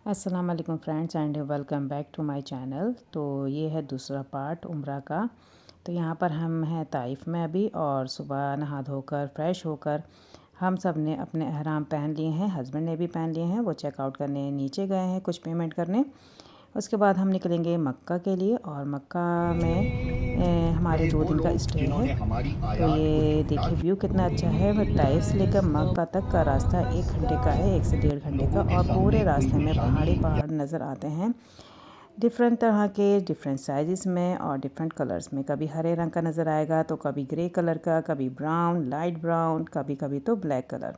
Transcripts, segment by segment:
अस्सलाम वालेकुम friends and welcome back to my channel. तो ये है दूसरा पार्ट उम्रा का। तो यहाँ पर हम हैं ताइफ में अभी, और सुबह नहा धोकर फ्रेश होकर हम सब ने अपने एहराम पहन लिए हैं। हस्बैंड ने भी पहन लिए हैं, वो चेकआउट करने नीचे गए हैं कुछ पेमेंट करने। उसके बाद हम निकलेंगे मक्का के लिए, और मक्का में हमारे ये 2 वो दिन का लोग स्टे है। जिन्होंने हमारी तो आयात को ये ठुकरा देखिए व्यू दिया। कितना अच्छा है। ताइफ से लेकर मक्का तक का रास्ता 1 घंटे का है, 1 से डेढ़ घंटे का, लोगों के और पूरे सामने कोई रास्ते में निशानी पहाड़ी या पहाड़ नज़र आते हैं, डिफरेंट तरह के, डिफरेंट साइज़ में और डिफरेंट कलर्स में। कभी हरे रंग का नज़र आएगा, तो कभी ग्रे कलर का, कभी ब्राउन, लाइट ब्राउन, कभी कभी तो ब्लैक कलर।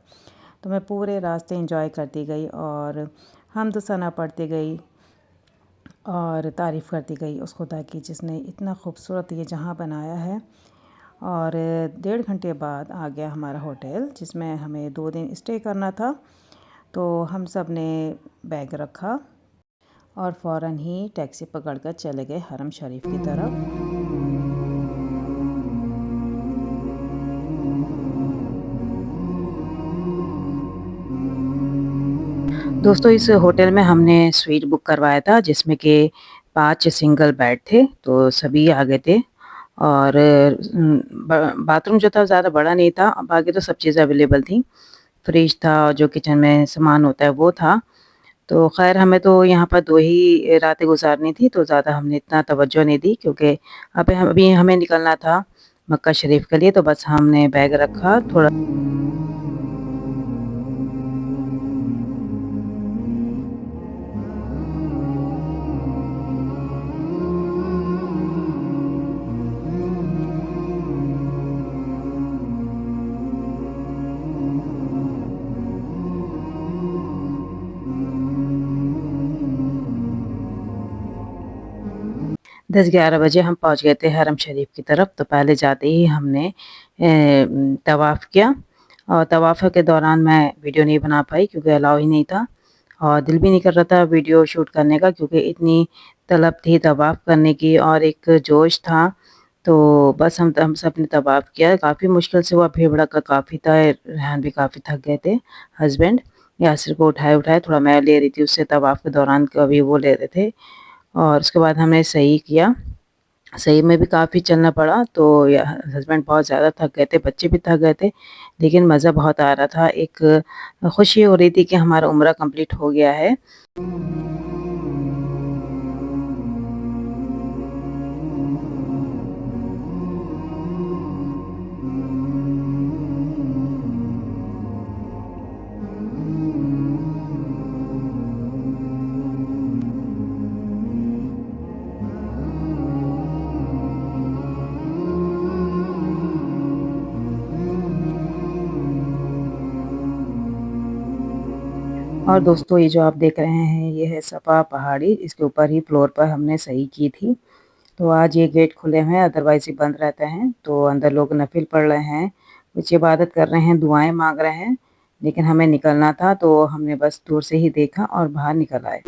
तो मैं पूरे रास्ते इंजॉय करती गई और हमदो सना पढ़ती गई और तारीफ़ करती गई उस खुदा की जिसने इतना खूबसूरत ये जहाँ बनाया है। और 1.5 घंटे बाद आ गया हमारा होटल, जिसमें हमें 2 दिन स्टे करना था। तो हम सब ने बैग रखा और फ़ौरन ही टैक्सी पकड़कर चले गए हरम शरीफ की तरफ। दोस्तों, इस होटल में हमने स्वीट बुक करवाया था, जिसमें कि 5 सिंगल बेड थे, तो सभी आ गए थे। और बाथरूम जो था ज़्यादा बड़ा नहीं था, बाकी तो सब चीज़ें अवेलेबल थी। फ्रिज था, जो किचन में सामान होता है वो था। तो खैर हमें तो यहाँ पर 2 ही रातें गुजारनी थी, तो ज़्यादा हमने इतना तवज्जो नहीं दी, क्योंकि अभी हमें निकलना था मक्का शरीफ के लिए। तो बस हमने बैग रखा थोड़ा। दस ग्यारह बजे हम पहुंच गए थे हरम शरीफ की तरफ। तो पहले जाते ही हमने तवाफ़ किया, और तवाफ़ के दौरान मैं वीडियो नहीं बना पाई क्योंकि अलाउ ही नहीं था, और दिल भी नहीं कर रहा था वीडियो शूट करने का, क्योंकि इतनी तलब थी तवाफ़ करने की और एक जोश था। तो बस हम सब ने तवाफ़ किया। काफ़ी मुश्किल से हुआ, भीड़ भड़का काफ़ी था, रेहान भी काफ़ी थक गए थे। हस्बैंड यासिर को उठाए थोड़ा मैं ले रही थी उससे, तवाफ़ के दौरान कभी वो ले रहे थे। और उसके बाद हमने सही किया। सही में भी काफ़ी चलना पड़ा, तो या हस्बैंड बहुत ज़्यादा थक गए थे, बच्चे भी थक गए थे, लेकिन मज़ा बहुत आ रहा था। एक खुशी हो रही थी कि हमारा उम्रा कंप्लीट हो गया है। और दोस्तों, ये जो आप देख रहे हैं ये है सपा पहाड़ी, इसके ऊपर ही फ्लोर पर हमने सही की थी। तो आज ये गेट खुले हैं, अदरवाइज़ ये बंद रहते हैं। तो अंदर लोग नफिल पढ़ रहे हैं, कुछ इबादत कर रहे हैं, दुआएं मांग रहे हैं, लेकिन हमें निकलना था तो हमने बस दूर से ही देखा और बाहर निकल आए।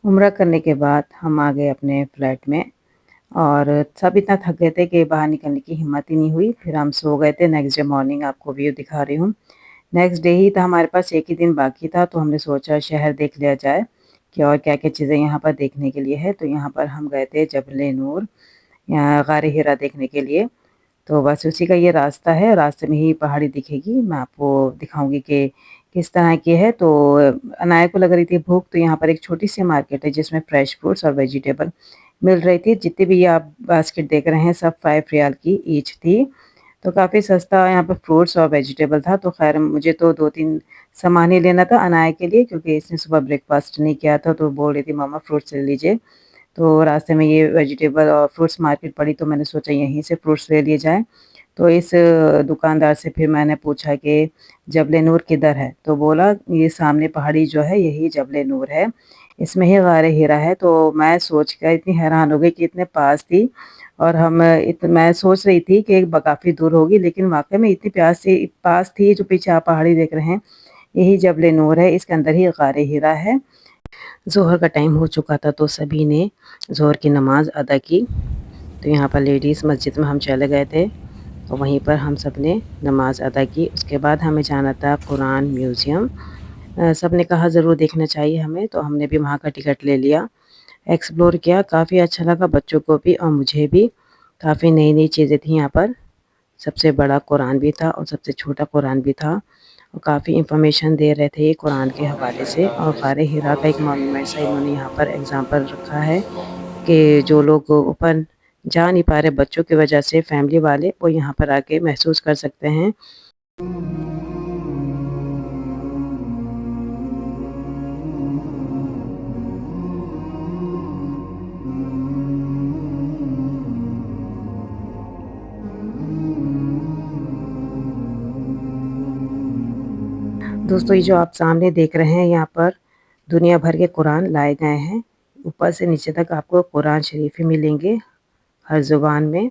उम्रा करने के बाद हम आ गए अपने फ्लैट में, और सब इतना थक गए थे कि बाहर निकलने की हिम्मत ही नहीं हुई। फिर हम सो गए थे। नेक्स्ट डे मॉर्निंग आपको व्यू दिखा रही हूँ। नेक्स्ट डे ही था, हमारे पास एक ही दिन बाकी था, तो हमने सोचा शहर देख लिया जाए कि और क्या-क्या चीज़ें यहाँ पर देखने के लिए है। तो यहाँ पर हम गए थे जबल नूर, यहाँ गार हिरा देखने के लिए। तो बस उसी का ये रास्ता है, रास्ते में ही पहाड़ी दिखेगी। मैं आपको दिखाऊँगी कि किस तरह की है। तो अनाया को लग रही थी भूख, तो यहाँ पर एक छोटी-सी मार्केट है जिसमें फ्रेश फ्रूट्स और वेजिटेबल मिल रही थी। जितनी भी ये आप बास्केट देख रहे हैं सब 5 रियाल की ईच थी। तो काफ़ी सस्ता यहाँ पे फ्रूट्स और वेजिटेबल था। तो ख़ैर मुझे तो 2-3 सामान ही लेना था अनाया के लिए, क्योंकि इसने सुबह ब्रेकफ़ास्ट नहीं किया था, तो बोल रही थी मम्मा फ्रूट्स ले लीजिए। तो रास्ते में ये वेजिटेबल और फ्रूट्स मार्केट पड़ी, तो मैंने सोचा यहीं से फ्रूट्स ले लिए जाएँ। तो इस दुकानदार से फिर मैंने पूछा कि जबल नूर किधर है? तो बोला ये सामने पहाड़ी जो है यही जबल नूर है, इसमें ही गार हिरा है। तो मैं सोच कर इतनी हैरान हो गई कि इतने पास थी, और मैं सोच रही थी कि काफ़ी दूर होगी, लेकिन वाक़ई में इतनी पास थी जो पीछे आप पहाड़ी देख रहे हैं, यही जबल नूर है, इसके अंदर ही गार हिरा है। ज़ोहर का टाइम हो चुका था तो सभी ने ज़ोहर की नमाज़ अदा की। तो यहाँ पर लेडीज़ मस्जिद में हम चले गए थे और वहीं पर हम सब ने नमाज़ अदा की। उसके बाद हमें जाना था कुरान म्यूज़ियम। सब ने कहा ज़रूर देखना चाहिए हमें, तो हमने भी वहाँ का टिकट ले लिया। एक्सप्लोर किया, काफ़ी अच्छा लगा बच्चों को भी और मुझे भी। काफ़ी नई-नई चीज़ें थी यहाँ पर। सबसे बड़ा कुरान भी था और सबसे छोटा कुरान भी था और काफ़ी इन्फॉर्मेशन दे रहे थे ये कुरान के हवाले से। और गार हिरा का एक मॉन्यूमेंट सा इन्होंने यहाँ पर एग्ज़ाम्पल रखा है कि जो लोग ऊपर जा नहीं पा रहे बच्चों की वजह से, फैमिली वाले, वो यहाँ पर आके महसूस कर सकते हैं। दोस्तों ये जो आप सामने देख रहे हैं यहाँ पर दुनिया भर के कुरान लाए गए हैं। ऊपर से नीचे तक आपको कुरान शरीफ ही मिलेंगे हर ज़ुबान में।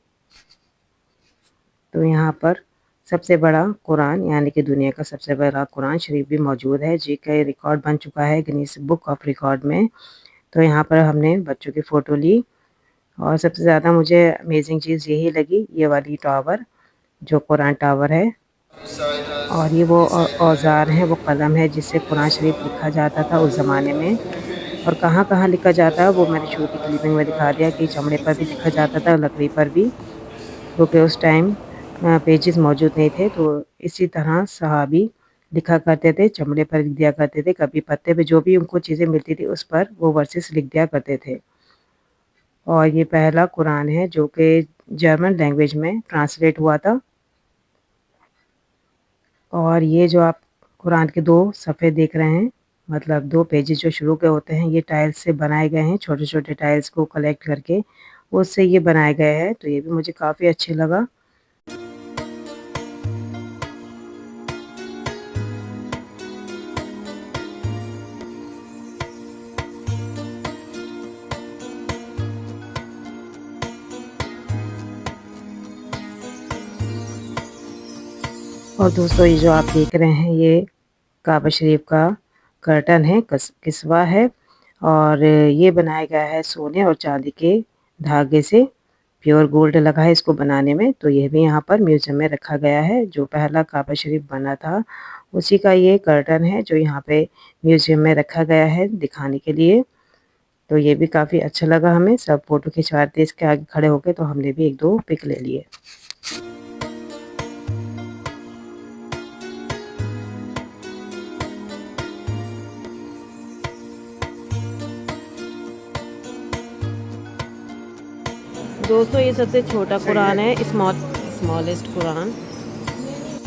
तो यहाँ पर सबसे बड़ा कुरान यानी कि दुनिया का सबसे बड़ा कुरान शरीफ भी मौजूद है, जिसका रिकॉर्ड बन चुका है गिनीज बुक ऑफ रिकॉर्ड में। तो यहाँ पर हमने बच्चों की फ़ोटो ली और सबसे ज़्यादा मुझे अमेजिंग चीज़ यही लगी, ये वाली टावर जो कुरान टावर है। और ये वो औज़ार हैं, वो कलम है जिससे कुरान शरीफ लिखा जाता था उस ज़माने में। और कहाँ-कहाँ लिखा जाता है वो मैंने छोटी क्लिपिंग में दिखा दिया कि चमड़े पर भी लिखा जाता था, लकड़ी पर भी, क्योंकि उस टाइम पेजेस मौजूद नहीं थे। तो इसी तरह सहाबी लिखा करते थे, चमड़े पर लिख दिया करते थे, कभी पत्ते पे, जो भी उनको चीज़ें मिलती थी उस पर वो वर्सेस लिख दिया करते थे। और ये पहला कुरान है जो कि जर्मन लैंग्वेज में ट्रांसलेट हुआ था। और ये जो आप कुरान के 2 सफ़े देख रहे हैं, मतलब 2 पेजेज़ जो शुरू के होते हैं, ये टाइल्स से बनाए गए हैं, छोटे-छोटे टाइल्स को कलेक्ट करके उससे ये बनाए गए हैं। तो ये भी मुझे काफ़ी अच्छे लगा। और दोस्तों ये जो आप देख रहे हैं ये काबा शरीफ का कर्टन है, किस्वा है और ये बनाया गया है सोने और चांदी के धागे से। प्योर गोल्ड लगा है इसको बनाने में। तो ये भी यहाँ पर म्यूज़ियम में रखा गया है। जो पहला काबा शरीफ बना था उसी का ये कर्टन है जो यहाँ पे म्यूज़ियम में रखा गया है दिखाने के लिए। तो ये भी काफ़ी अच्छा लगा हमें। सब फ़ोटो खिंचवा रहे थे इसके आगे खड़े होके, तो हमने भी 1-2 पिक ले लिए। दोस्तों ये सबसे छोटा कुरान है, स्मॉलेस्ट कुरान।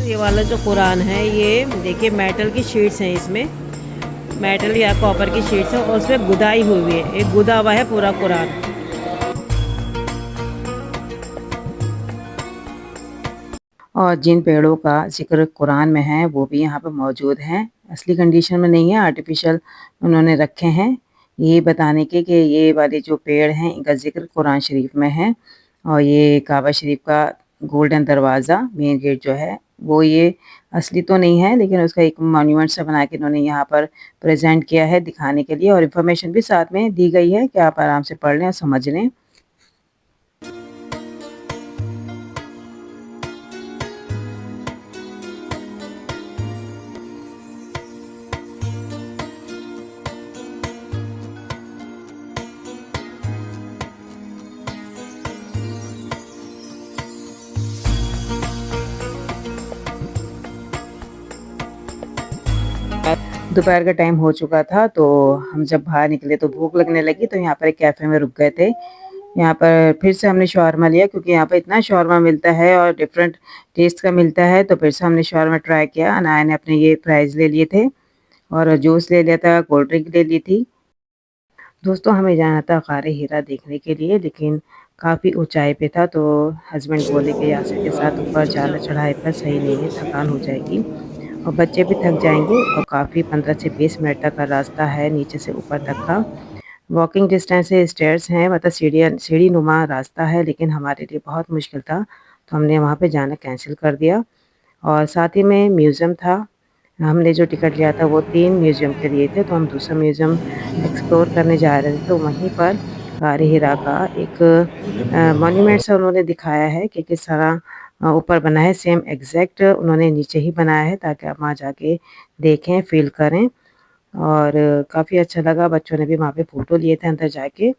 ये वाला जो कुरान है ये देखिए मेटल की शीट्स हैं, इसमें मेटल या कॉपर की शीट्स है और उसमें गुदाई हुई है, एक गुदा हुआ है पूरा कुरान। और जिन पेड़ों का ज़िक्र कुरान में है वो भी यहाँ पे मौजूद हैं। असली कंडीशन में नहीं है, आर्टिफ़िशियल उन्होंने रखे हैं, ये बताने के कि ये वाले जो पेड़ हैं इनका ज़िक्र कुरान शरीफ में है। और ये काबा शरीफ का गोल्डन दरवाज़ा, मेन गेट जो है, वो ये असली तो नहीं है लेकिन उसका एक मॉन्यूमेंट सा बना के इन्होंने यहाँ पर प्रेज़ेंट किया है दिखाने के लिए। और इन्फॉर्मेशन भी साथ में दी गई है कि आप आराम से पढ़ लें और समझ लें। दोपहर का टाइम हो चुका था तो हम जब बाहर निकले तो भूख लगने लगी, तो यहाँ पर एक कैफ़े में रुक गए थे। यहाँ पर फिर से हमने शॉर्मा लिया क्योंकि यहाँ पर इतना शॉर्मा मिलता है और डिफरेंट टेस्ट का मिलता है, तो फिर से हमने शॉर्मा ट्राई किया। अनाया ने अपने ये फ्राइज़ ले लिए थे और जूस ले लिया था, कोल्ड ड्रिंक ले ली थी। दोस्तों हमें जाना था गार हिरा देखने के लिए, लेकिन काफ़ी ऊँचाई पे था, तो हस्बैंड बोले कि यासिर के साथ ऊपर जाना चढ़ाई पर सही नहीं है, थकान हो जाएगी और बच्चे भी थक जाएँगे। और काफ़ी 15 से 20 मिनट तक का रास्ता है नीचे से ऊपर तक का। वॉकिंग डिस्टेंस है, स्टेयर्स हैं, मतलब सीढ़ी-नुमा रास्ता है, लेकिन हमारे लिए बहुत मुश्किल था, तो हमने वहाँ पे जाना कैंसल कर दिया। और साथ ही में म्यूज़ियम था, हमने जो टिकट लिया था वो 3 म्यूज़ियम के लिए थे, तो हम दूसरा म्यूज़ियम एक्सप्लोर करने जा रहे थे, तो वहीं पर गार हिरा का एक मॉन्यूमेंट सा उन्होंने दिखाया है कि किस तरह ऊपर बना है, सेम एग्ज़ैक्ट उन्होंने नीचे ही बनाया है ताकि आप वहाँ जाके देखें, फ़ील करें और काफ़ी अच्छा लगा। बच्चों ने भी वहाँ पे फ़ोटो लिए थे अंदर जाके।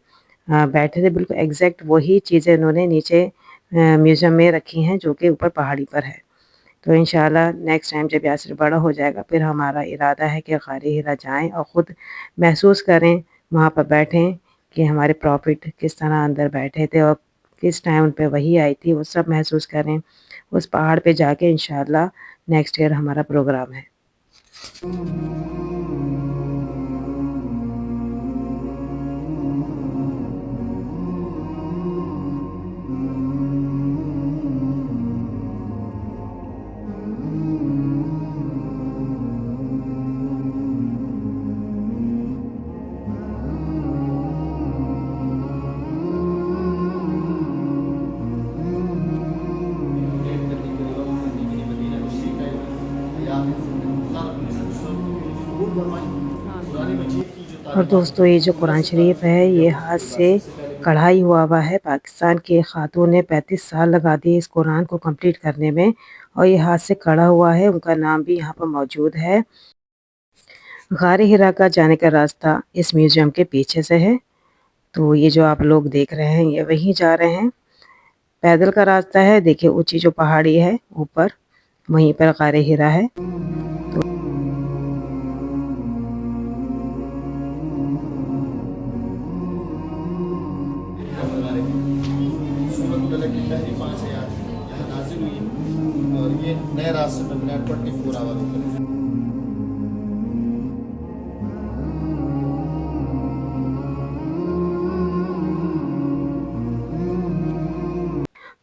बैठे थे बिल्कुल एग्ज़ैक्ट वही चीज़ें उन्होंने नीचे म्यूज़ियम में रखी हैं जो कि ऊपर पहाड़ी पर है। तो इंशाल्लाह नेक्स्ट टाइम जब यासिर बड़ा हो जाएगा फिर हमारा इरादा है कि गार हिरा जाएँ और ख़ुद महसूस करें, वहाँ पर बैठें कि हमारे प्रॉफ़िट किस तरह अंदर बैठे थे और किस टाइम उन पे वही आई थी, वो सब महसूस करें। उस पहाड़ पे जाके इंशाल्लाह नेक्स्ट ईयर हमारा प्रोग्राम है। और दोस्तों ये जो कुरान शरीफ है ये हाथ से कढ़ाई हुआ है। पाकिस्तान की खातून ने 35 साल लगा दिए इस कुरान को कंप्लीट करने में और ये हाथ से कढ़ा हुआ है। उनका नाम भी यहाँ पर मौजूद है। गार हिरा का जाने का रास्ता इस म्यूज़ियम के पीछे से है। तो ये जो आप लोग देख रहे हैं ये वहीं जा रहे हैं। पैदल का रास्ता है, देखिए ऊँची जो पहाड़ी है ऊपर, वहीं पर गार हिरा है। सूरत की पहली 5 आयत यहाँ नाजिल हुई और ये नए रास्ते में बनाया 24 आवर होकर।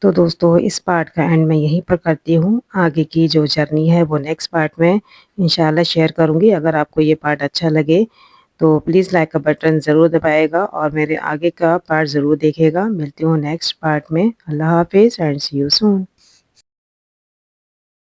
तो दोस्तों इस पार्ट का एंड मैं यहीं पर करती हूँ। आगे की जो जर्नी है वो नेक्स्ट पार्ट में इंशाल्लाह शेयर करूँगी। अगर आपको ये पार्ट अच्छा लगे तो प्लीज़ लाइक का बटन ज़रूर दबाएगा और मेरे आगे का पार्ट ज़रूर देखिएगा। मिलती हूँ नेक्स्ट पार्ट में। अल्लाह हाफ़िज़ एंड सी यू सून।